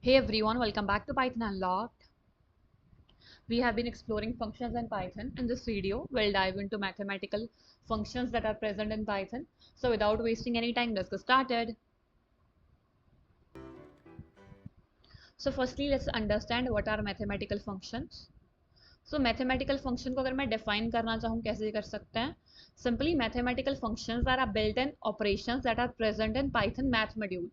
Hey everyone, welcome back to Python Unlocked. We have been exploring functions in Python. In this video, we'll dive into mathematical functions that are present in Python. So without wasting any time, let's get started. So firstly, let's understand what are mathematical functions. So mathematical function को अगर मैं define करना चाहूँ कैसे कर सकते हैं? Simply mathematical functions are built-in operations that are present in Python math module.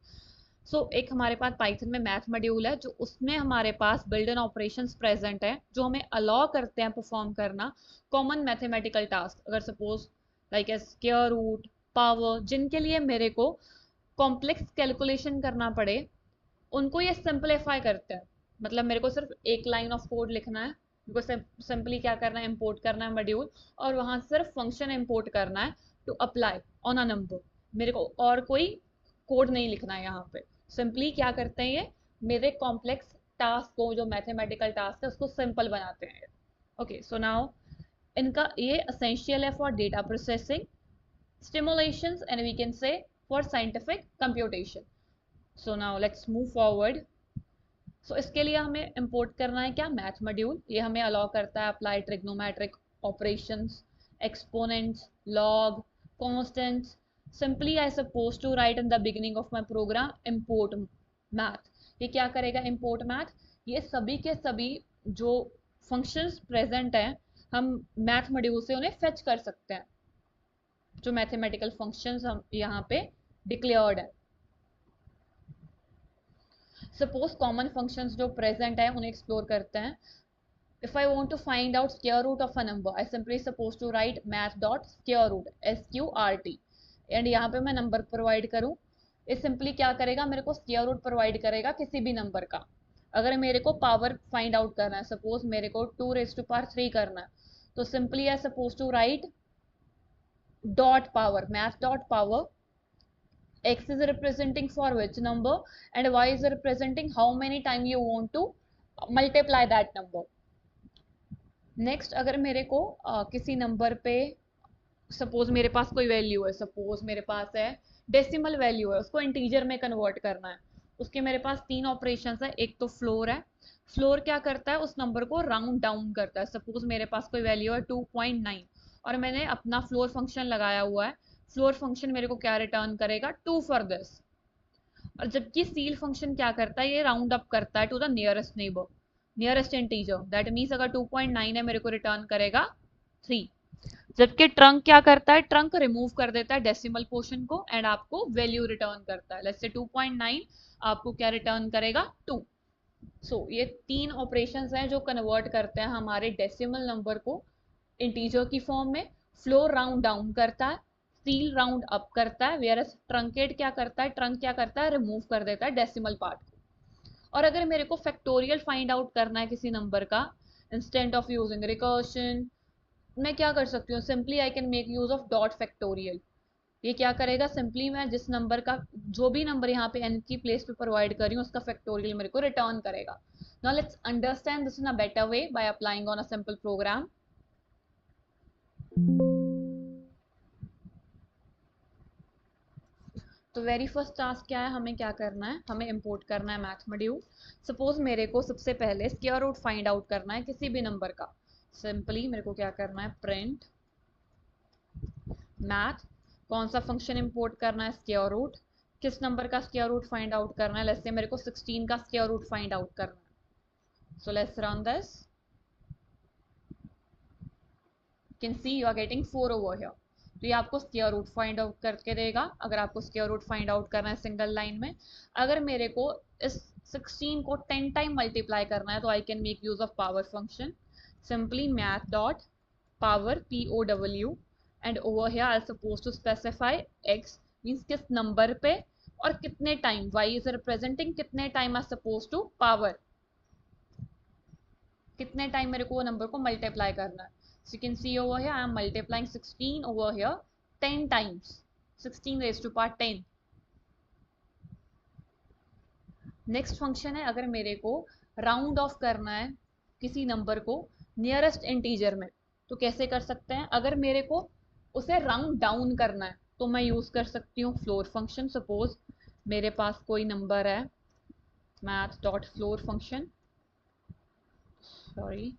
एक हमारे पास पाइथन में मैथ मॉड्यूल है जो उसमें हमारे पास बिल्ट इन ऑपरेशंस प्रेजेंट है जो हमें अलाउ करते हैं परफॉर्म करना कॉमन मैथमेटिकल टास्क। अगर suppose like square root, power, जिनके लिए मेरे को कॉम्प्लेक्स कैलकुलेशन करना पड़े उनको ये सिंपलीफाई करते हैं। मतलब मेरे को सिर्फ एक लाइन ऑफ कोड लिखना है, मेरे को सिंपली क्या करना है, इंपोर्ट करना है मॉड्यूल और वहां सिर्फ फंक्शन इंपोर्ट करना है to apply on a number. मेरे को और कोई कोड नहीं लिखना है यहाँ पे। सिंपली क्या करते हैं, ये मेरे कॉम्प्लेक्स टास्क को, जो मैथमेटिकल टास्क है उसको सिंपल बनाते हैं। ओके, सो नाउ इनका ये असेंशियल है for data processing, stimulations, and we can say for scientific computation. So now let's move forward. इसके लिए हमें इंपोर्ट करना है क्या, मैथ मॉड्यूल। ये हमें अलाउ करता है apply trigonometric operations, exponents, log, constants. Simply I suppose to write in the beginning of my program import math. ये क्या करेगा, इंपोर्ट मैथ। ये सभी के सभी जो फंक्शंस प्रेजेंट हैं हम मैथ मॉड्यूल से उन्हें फेच कर सकते हैं। जो मैथमेटिकल फंक्शंस हम यहाँ पे डिक्लेयर्ड है। सपोज कॉमन फंक्शंस जो प्रेजेंट है उन्हें एक्सप्लोर करते हैं। If I want to find out square root of a number, I simply supposed to write math dot square root SQRT and यहाँ पे मैं नंबर प्रोवाइड करूँ। ये सिंपली क्या करेगा, मेरे को स्क्वायर रूट प्रोवाइड करेगा किसी भी नंबर का। अगर मेरे को पावर फाइंड आउट करना है, सपोज मेरे को 2 raised to power 3 करना है, तो simply I suppose to write dot power, math dot power, x is representing for which number and y is representing how many time you want to multiply that number. Next अगर मेरे को किसी number पे, suppose मेरे पास कोई value है, suppose मेरे पास है डेसिमल वैल्यू है, उसको इंटीजर में कन्वर्ट करना है। उसके मेरे पास तीन ऑपरेशन है। एक तो फ्लोर है, फ्लोर क्या करता है, उस नंबर को राउंड डाउन करता है। सपोज मेरे पास कोई वैल्यू है 2.9 और मैंने अपना फ्लोर फंक्शन लगाया हुआ है। फ्लोर फंक्शन मेरे को क्या रिटर्न करेगा, 2 फॉर दिस। और जबकि सील फंक्शन क्या करता है, ये राउंड अप करता है to the nearest neighbour, nearest integer. That means अगर 2.9 है मेरे को रिटर्न करेगा 3। जबकि ट्रंक क्या करता है, ट्रंक रिमूव कर देता है डेसिमल पोर्शन को एंड आपको वैल्यू रिटर्न करता है। लेट्स से 2.9 आपको क्या रिटर्न करेगा, 2। ये तीन ऑपरेशंस हैं जो कन्वर्ट करते हैं हमारे डेसिमल नंबर को इंटीजर की फॉर्म में। फ्लोर राउंड डाउन करता है, सील राउंड अप करता है, वेयर ट्रंकेट क्या करता है, ट्रंक क्या करता है, रिमूव कर देता है डेसिमल पार्ट को। और अगर मेरे को फैक्टोरियल फाइंड आउट करना है किसी नंबर का, इंस्टेंट ऑफ यूजिंग रिकर्शन, मैं क्या कर सकती हूँ, simply I can make use of dot factorial. ये क्या करेगा, सिंपली मैं जिस नंबर का, जो भी नंबर यहाँ पे n की प्लेस पे प्रोवाइड कर रही हूँ उसका फैक्टोरियल मेरे को रिटर्न करेगा। Now let's understand this in a better way by applying on a simple program. तो वेरी फर्स्ट टास्क क्या है, हमें क्या करना है, हमें इंपोर्ट करना है मैथ मॉड्यूल। सपोज मेरे को सबसे पहले स्क्वायर रूट फाइंड आउट करना है किसी भी नंबर का। सिंपली मेरे को क्या करना है, प्रिंट मैथ, कौन सा फंक्शन इंपोर्ट करना है, स्क्वायर रूट, किस नंबर का स्क्वायर रूट फाइंड आउट करना है। लेट्स से मेरे को 16 का स्क्वायर रूट फाइंड आउट करना है। So let's run this, can see you are getting 4 over here. तो ये आपको स्क्वायर रूट फाइंड आउट करके देगा अगर आपको स्क्वायर रूट फाइंड आउट करना है सिंगल लाइन में। अगर मेरे को इस 16 को 10 टाइम मल्टीप्लाई करना है तो I can make use of power function. Simply math dot power POW and over here I suppose to specify x means किस नंबर पे और कितने टाइम, y इज रिप्रेजेंटिंग कितने time I suppose to power, कितने time मेरे को वो number को मल्टीप्लाई करना है। So you can see over here I am multiplying 16 over here 10 times, 16 raised to power 10। Next function है, अगर मेरे को राउंड ऑफ करना है किसी नंबर को नियरेस्ट इंटीजर में तो कैसे कर सकते हैं। अगर मेरे को उसे राउंड डाउन करना है तो मैं यूज कर सकती हूँ फ्लोर फंक्शन। सपोज मेरे पास कोई नंबर है math dot floor function, sorry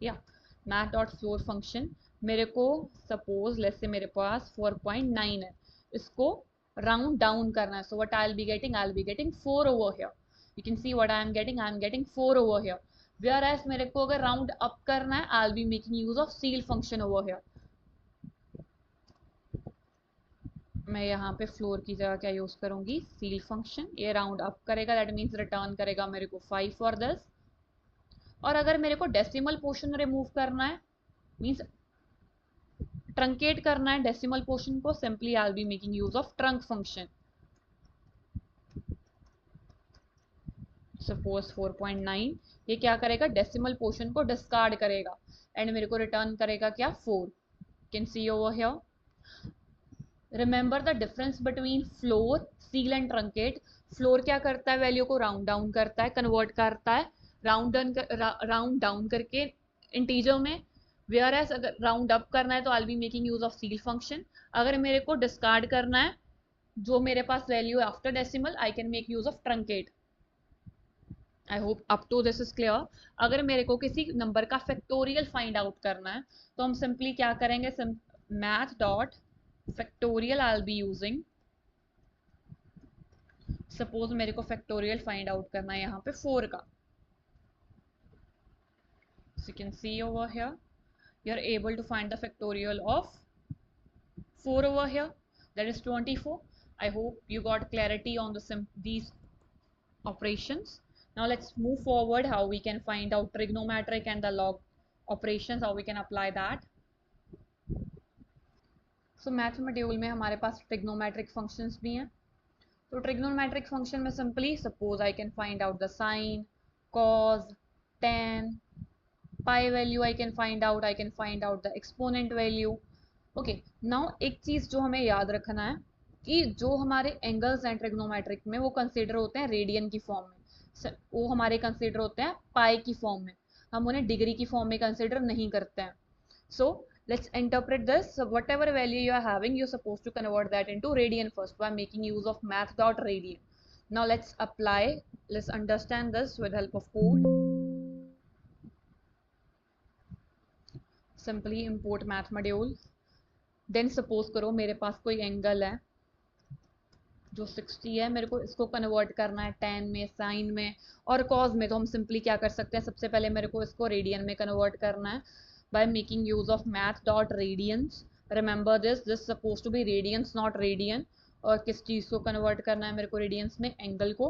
या math dot floor function मेरे को सपोज लेट्स से मेरे पास 4.9 है, इसको राउंड डाउन करना है. So what I will be getting 4 over here. You can see what I am getting 4 over here. Whereas मेरे को अगर राउंड अप करना है, I will be making use of ceil function over here. मैं यहाँ पे floor की जगह क्या यूज करूंगी, सील फंक्शन. ये राउंड अप करेगा, दैट मीन्स रिटर्न करेगा मेरे को 5 फॉर दिस. और अगर मेरे को डेसिमल पोर्शन रिमूव करना है, मीन्स ट्रंकेट करना है डेसिमल पोर्शन को, simply I will be making use of trunk function. Suppose 4.9 ये क्या करेगा, डेसिमल पोर्शन को डिस्कार्ड करेगा एंड मेरे को रिटर्न करेगा क्या, 4. Can see over here. Remember the difference between floor, seal and truncate. Floor क्या करता है, वैल्यू को राउंड डाउन करता है, कन्वर्ट करता है राउंड डाउन करके इंटीजर में. वेयर एज अगर राउंड अप करना है तो I will be making use of ceil function. अगर मेरे को डिस्कार्ड करना है जो मेरे पास वैल्यू है after decimal, I can make use of truncate. I hope up to this is clear. अगर मेरे को किसी नंबर का फैक्टोरियल फाइंड आउट करना है तो हम सिंपली क्या करेंगे, math dot factorial I will be using. Suppose मेरे को फैक्टोरियल फाइंड आउट करना है यहाँ पे 4 का. So you can see over here, you are able to find the factorial of 4 over here, that is 24. I hope you got clarity on these operations. Now let's move forward how we can find out trigonometric and the log operations, how we can apply that. So math module में हमारे पास trigonometric functions भी हैं. तो trigonometric function में simply suppose I can find out the sine, cos, tan, pi value I can find out the exponent value. Okay, now एक चीज जो हमें याद रखना है कि जो हमारे एंगल्स हैं ट्रिग्नोमेट्रिक में वो कंसीडर होते हैं रेडियन की फॉर्म में, वो हमारे कंसीडर होते हैं पाई की फॉर्म में, हम उन्हें डिग्री की फॉर्म में कंसीडर नहीं करते हैं. सो let's interpret this. So whatever value you are having, you're supposed to convert that into radian first by making use of math dot radian. Now let's understand this with help of code. Simply import math module. Then suppose करो मेरे पास कोई angle है जो 60 है, मेरे को इसको convert करना है tan में, sin में और cos में. तो हम सिंपली क्या कर सकते हैं, सबसे पहले मेरे को इसको रेडियन में कन्वर्ट करना है by making use of math dot radians. Remember this supposed to be radians not radian. और किस चीज को कन्वर्ट करना है मेरे को, रेडियंस में, एंगल को.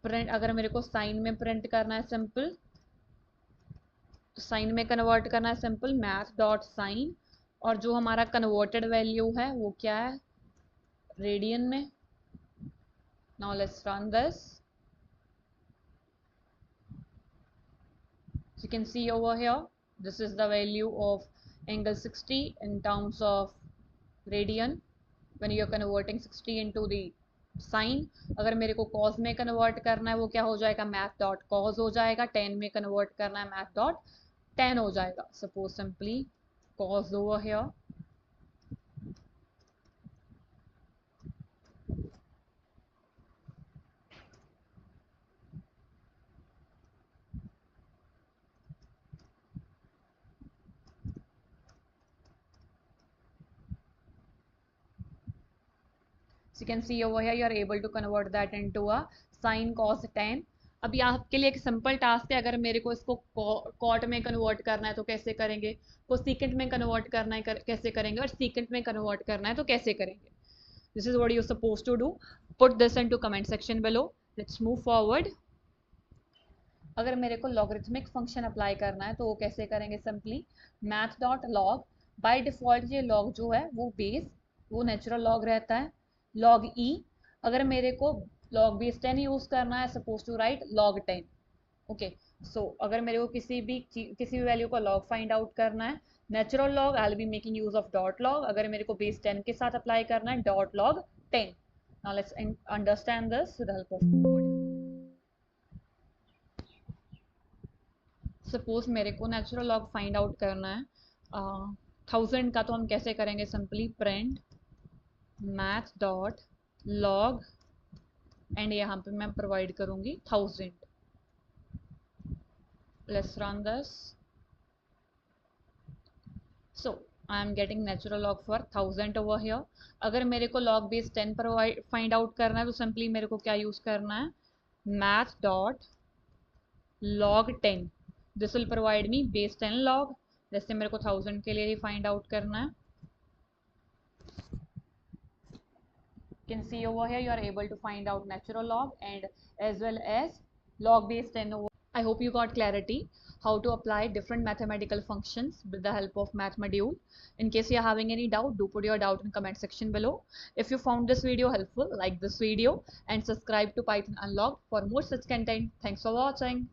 प्रिंट अगर मेरे को साइन में प्रिंट करना है, सिंपल साइन में कन्वर्ट करना है, सिंपल मैथ डॉट साइन. और जो हमारा कन्वर्टेड वैल्यू है वो क्या है, रेडियन में. Now let's run this. You can see over here, this is the value of angle 60 in terms of radian when you are converting 60 into the sine. अगर मेरे को cos में कन्वर्ट करना है वो क्या हो जाएगा, math dot cos हो जाएगा. tan में कन्वर्ट करना है math dot tan हो जाएगा. Suppose simply cos over here. So you can see over here, you are able to convert that into a sin cos tan. अभी आपके लिए एक सिंपल टास्क है, अगर मेरे को इसको कॉट में कन्वर्ट करना है तो कैसे करेंगे, को सीकेंट में कन्वर्ट करना है कैसे करेंगे, और सीकेंट में कन्वर्ट करना है तो कैसे करेंगे. This is what you suppose to do. Put this into comment section below. Let's move forward. अगर मेरे को लॉगरिथमिक फंक्शन अप्लाई करना है तो वो कैसे करेंगे, simply math dot log. By default ये लॉग जो है वो बेस, वो नेचुरल लॉग रहता है, log e. अगर मेरे को log base 10 यूज करना है, suppose to write log 10. Okay, so अगर मेरे को किसी भी वैल्यू का log फाइंड आउट करना है, natural log I will be making use of dot log. अगर मेरे को बेस 10 के साथ अप्लाई करना है, dot log 10. Now let's understand this with help of code. Suppose मेरे को नेचुरल log फाइंड आउट करना है 1000 का, तो हम कैसे करेंगे, simply print math dot log and यहाँ पे मैं प्रोवाइड करूँगी 1000. Let's run this. So I am getting natural log for 1000 over here. अगर मेरे को log base 10 provide find out करना है तो सिंपली मेरे को क्या यूज करना है, math dot log 10. This will provide me base 10 log. जैसे मेरे को 1000 के लिए ही फाइंड आउट करना है. You can see over here you are able to find out natural log and as well as log base 10 over. I hope you got clarity how to apply different mathematical functions with the help of math module. In case you are having any doubt, do put your doubt in comment section below. If you found this video helpful, like this video and subscribe to Python Unlocked for more such content. Thanks for watching.